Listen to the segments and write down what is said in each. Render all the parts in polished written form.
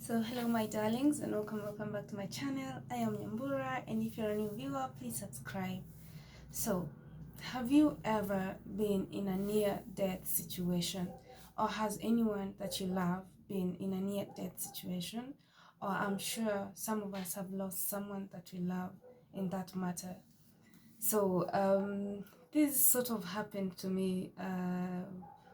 So hello my darlings and welcome back to my channel. I am Nyambura, and if you're a new viewer, please subscribe. So have you ever been in a near death situation, or has anyone that you love been in a near death situation? Or I'm sure some of us have lost someone that we love in that matter. So this sort of happened to me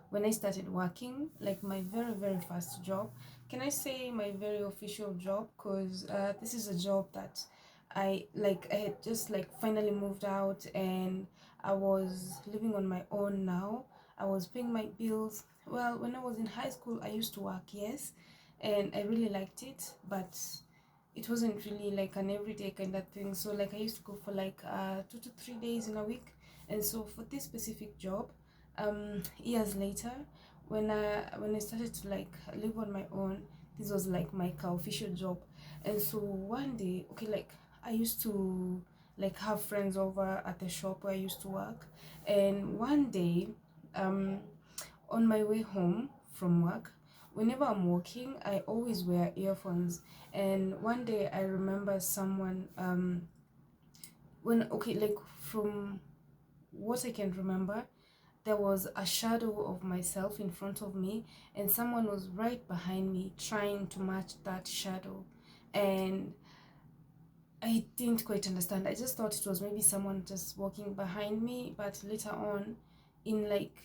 when I started working, like my very first job. Can I say my very official job? Because this is a job that I had just like finally moved out, and I was living on my own now. I was paying my bills. Well, when I was in high school, I used to work, yes, and I really liked it, but it wasn't really like an everyday kind of thing. So like I used to go for like 2 to 3 days in a week. And so for this specific job, years later, when I started to like live on my own, this was like my official job. And so one day, okay, like I used to like have friends over at the shop where I used to work. And one day, um on my way home from work, whenever I'm walking, I always wear earphones. And one day I remember someone when okay, like from what I can remember, there was a shadow of myself in front of me, and someone was right behind me trying to match that shadow. And I didn't quite understand. I just thought it was maybe someone just walking behind me, but later on, in like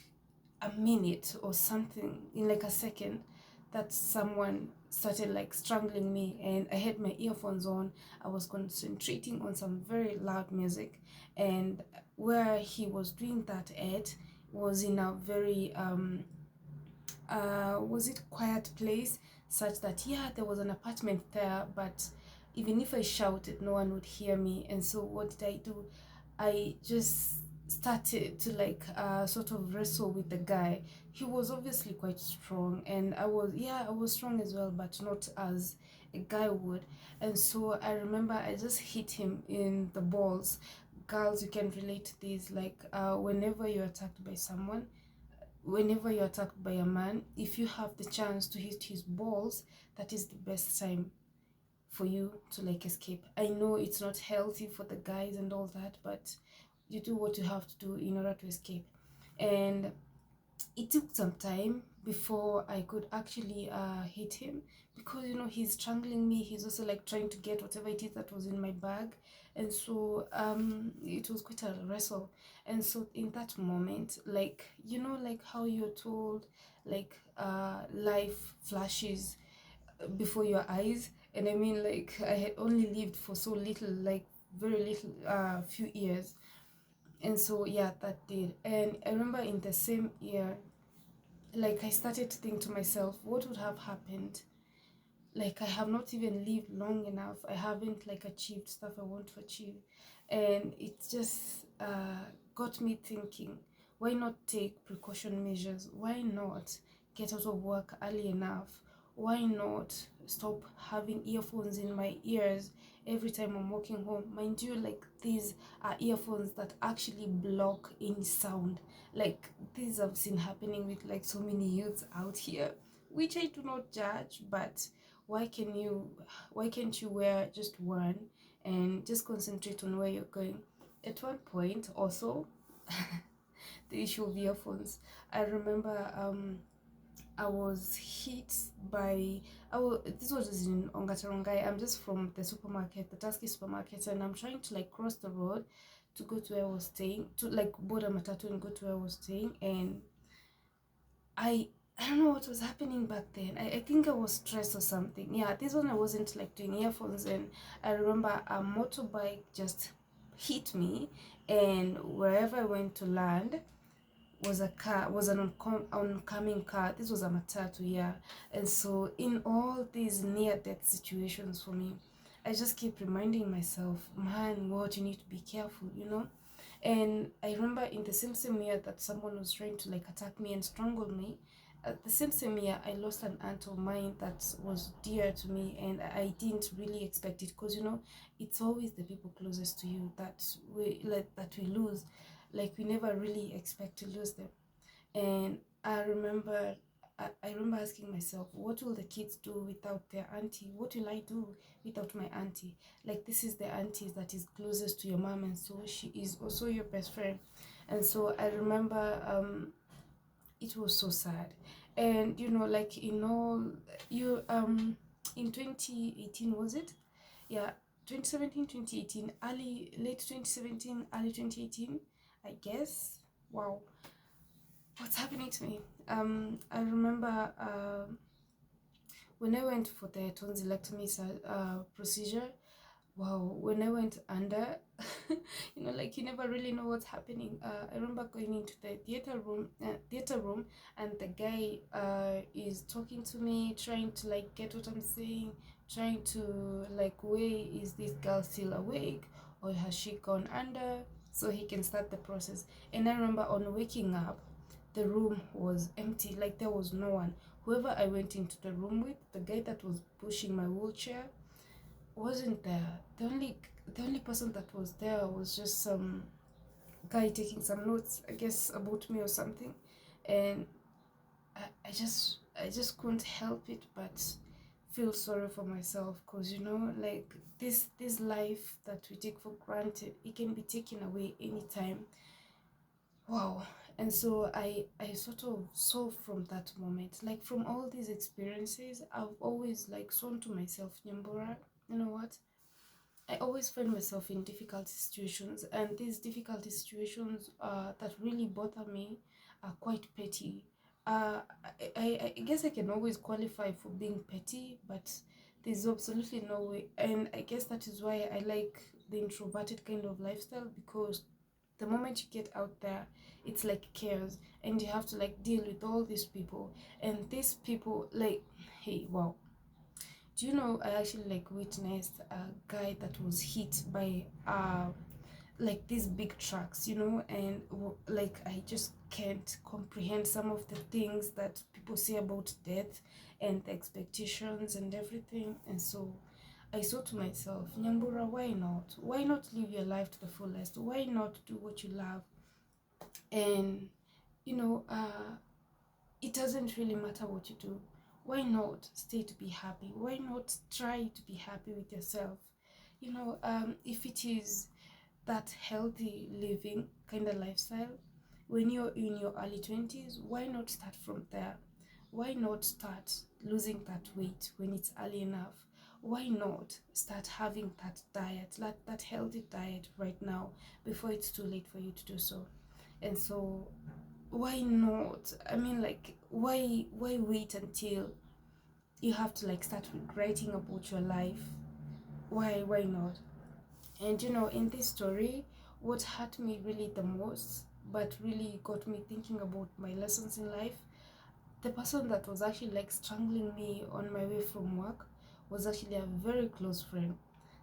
a minute or something, in like a second, that someone started like strangling me, and I had my earphones on. I was concentrating on some very loud music, and where he was doing that at was in a very was it quiet place, such that yeah, there was an apartment there, but even if I shouted, no one would hear me. And so what did I do? I just started to like sort of wrestle with the guy. He was obviously quite strong, and I was strong as well, but not as a guy would. And so I remember I just hit him in the balls. Girls, you can relate to this, like whenever you're attacked by someone, whenever you're attacked by a man, if you have the chance to hit his balls, that is the best time for you to like escape. I know it's not healthy for the guys and all that, but you do what you have to do in order to escape. And it took some time before I could actually hit him, because he's strangling me. He's also like trying to get whatever it is that was in my bag. And so it was quite a wrestle. And so in that moment, like like how you're told, like life flashes before your eyes. And I mean, like I had only lived for so little, like very little, few years. And so yeah, that did. And I remember in the same year, like I started to think to myself, what would have happened? Like I have not even lived long enough. I haven't like achieved stuff I want to achieve. And it just got me thinking, why not take precaution measures? Why not get out of work early enough? Why not stop having earphones in my ears every time I'm walking home? Mind you, like these are earphones that actually block any sound. Like these I've seen happening with like so many youths out here, which I do not judge, but why can you why can't you wear just one and just concentrate on where you're going? At one point also, the issue of earphones, I remember I was hit by this was in Ongatarongai. I'm just from the supermarket, the Tasky supermarket, and I'm trying to like cross the road to go to where I was staying, to like board a matatu and go to where I was staying. And I I don't know what was happening back then. I think I was stressed or something. Yeah, this one I wasn't like doing earphones, and I remember a motorbike just hit me, and wherever I went to land was an oncoming car. This was a matatu, yeah. And so in all these near death situations for me, I just keep reminding myself, man, what, you need to be careful. And I remember in the same year that someone was trying to like attack me and strangle me, at the same year I lost an aunt of mine that was dear to me, and I didn't really expect it, because it's always the people closest to you that we lose. Like we never really expect to lose them. And I remember I remember asking myself, what will the kids do without their auntie? What will I do without my auntie? Like, this is the auntie that is closest to your mom, and so she is also your best friend. And so I remember it was so sad. And like you in 2018, was it? Yeah, 2017, 2018, early late 2017, early 2018, I guess. Wow, what's happening to me? I remember when I went for the tonsillectomy procedure. Wow, when I went under, like, you never really know what's happening. I remember going into the theater room, and the guy is talking to me, trying to like get what I'm saying, trying to like weigh, is this girl still awake or has she gone under, so he can start the process. And I remember on waking up, the room was empty, like there was no one. Whoever I went into the room with, the guy that was pushing my wheelchair, wasn't there. The only person that was there was just some guy taking some notes, I guess, about me or something. And I just couldn't help it but feel sorry for myself, because like, this life that we take for granted, it can be taken away anytime. Wow. And so I sort of saw from that moment, like, from all these experiences, I've always like sworn to myself, Nyambura, you know what, I always find myself in difficult situations, and these difficult situations that really bother me are quite petty. I guess I can always qualify for being petty, but there's absolutely no way. And I guess that is why I like the introverted kind of lifestyle, because the moment you get out there, it's like chaos, and you have to like deal with all these people. And these people, like, hey, wow, do you know, I actually like witnessed a guy that was hit by like these big trucks, and like, I just can't comprehend some of the things that people say about death and the expectations and everything. And so I thought to myself, Nyambura, why not? Why not live your life to the fullest? Why not do what you love? And you know, uh it doesn't really matter what you do. Why not stay to be happy? Why not try to be happy with yourself? If it is that healthy living kind of lifestyle, when you're in your early 20s, why not start from there? Why not start losing that weight when it's early enough? Why not start having that diet, that healthy diet right now, before it's too late for you to do so? And so why not? I mean, like, why wait until you have to like start regretting about your life? Why not? And in this story, what hurt me really the most, but really got me thinking about my lessons in life, the person that was actually like strangling me on my way from work was actually a very close friend,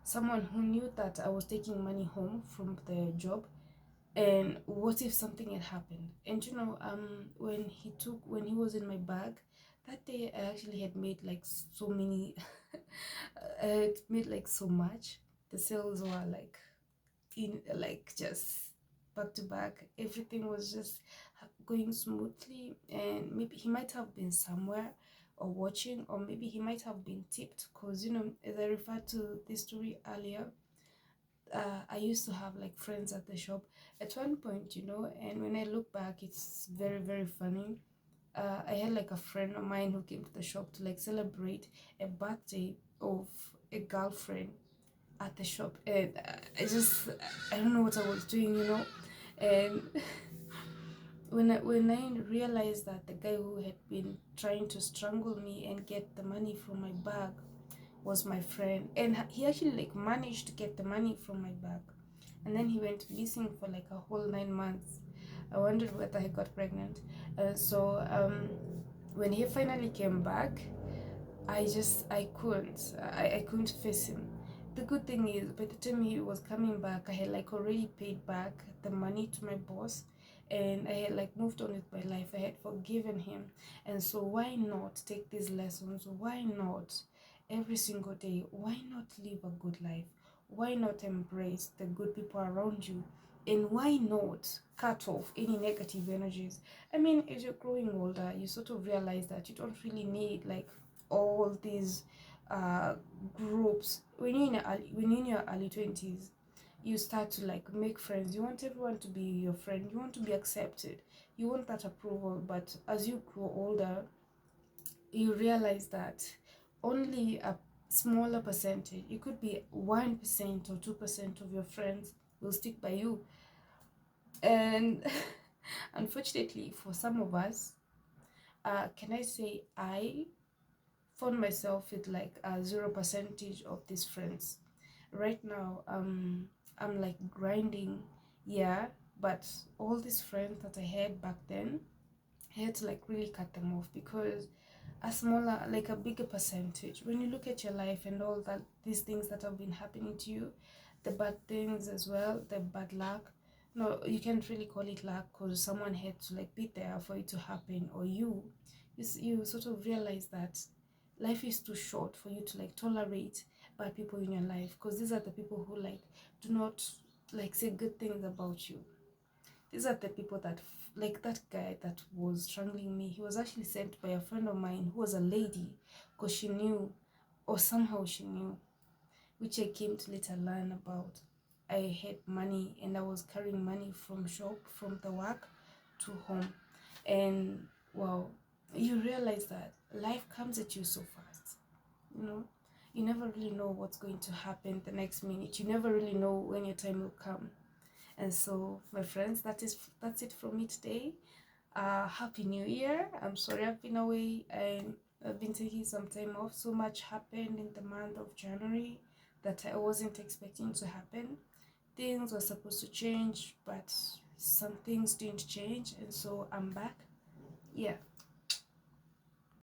someone who knew that I was taking money home from the job. And what if something had happened? And when he was in my bag that day, I actually had made like so many I had made like so much. The sales were like in like just back to back. Everything was just going smoothly, and maybe he might have been somewhere or watching, or maybe he might have been tipped, because as I referred to this story earlier, I used to have like friends at the shop at one point, and when I look back, it's very, very funny. I had like a friend of mine who came to the shop to like celebrate a birthday of a girlfriend at the shop, and I don't know what I was doing, and when I realized that the guy who had been trying to strangle me and get the money from my bag was my friend, and he actually like managed to get the money from my bag, and then he went missing for like a whole 9 months. I wondered whether he got pregnant. So when he finally came back, I couldn't face him. The good thing is, by the time he was coming back, I had like already paid back the money to my boss, and I had like moved on with my life. I had forgiven him. And so why not take these lessons? Why not every single day? Why not live a good life? Why not embrace the good people around you? And why not cut off any negative energies? I mean, as you're growing older, you sort of realize that you don't really need like all these uh groups. When you're in your early 20s, you start to like make friends. You want everyone to be your friend. You want to be accepted. You want that approval. But as you grow older, you realize that only a smaller percentage, it could be 1% or 2% of your friends will stick by you. And unfortunately, for some of us, can I say I found myself with like a 0% of these friends. Right now, I'm like grinding, yeah, but all these friends that I had back then, I had to like really cut them off because a smaller, like a bigger percentage, when you look at your life and all that, these things that have been happening to you, the bad things as well, the bad luck, no, you can't really call it luck because someone had to like be there for it to happen, or you sort of realize that life is too short for you to like tolerate bad people in your life, because these are the people who like do not like say good things about you. These are the people that, like that guy that was strangling me, he was actually sent by a friend of mine who was a lady, because she knew, or somehow she knew, which I came to later learn about. I had money and I was carrying money from shop, from the work to home. And wow, you realize that life comes at you so fast, you know? You never really know what's going to happen the next minute. You never really know when your time will come. And so, my friends, that's it from me today. Happy New Year. I'm sorry I've been away and I've been taking some time off. So much happened in the month of January that I wasn't expecting to happen. Things were supposed to change, but some things didn't change, and so I'm back. Yeah.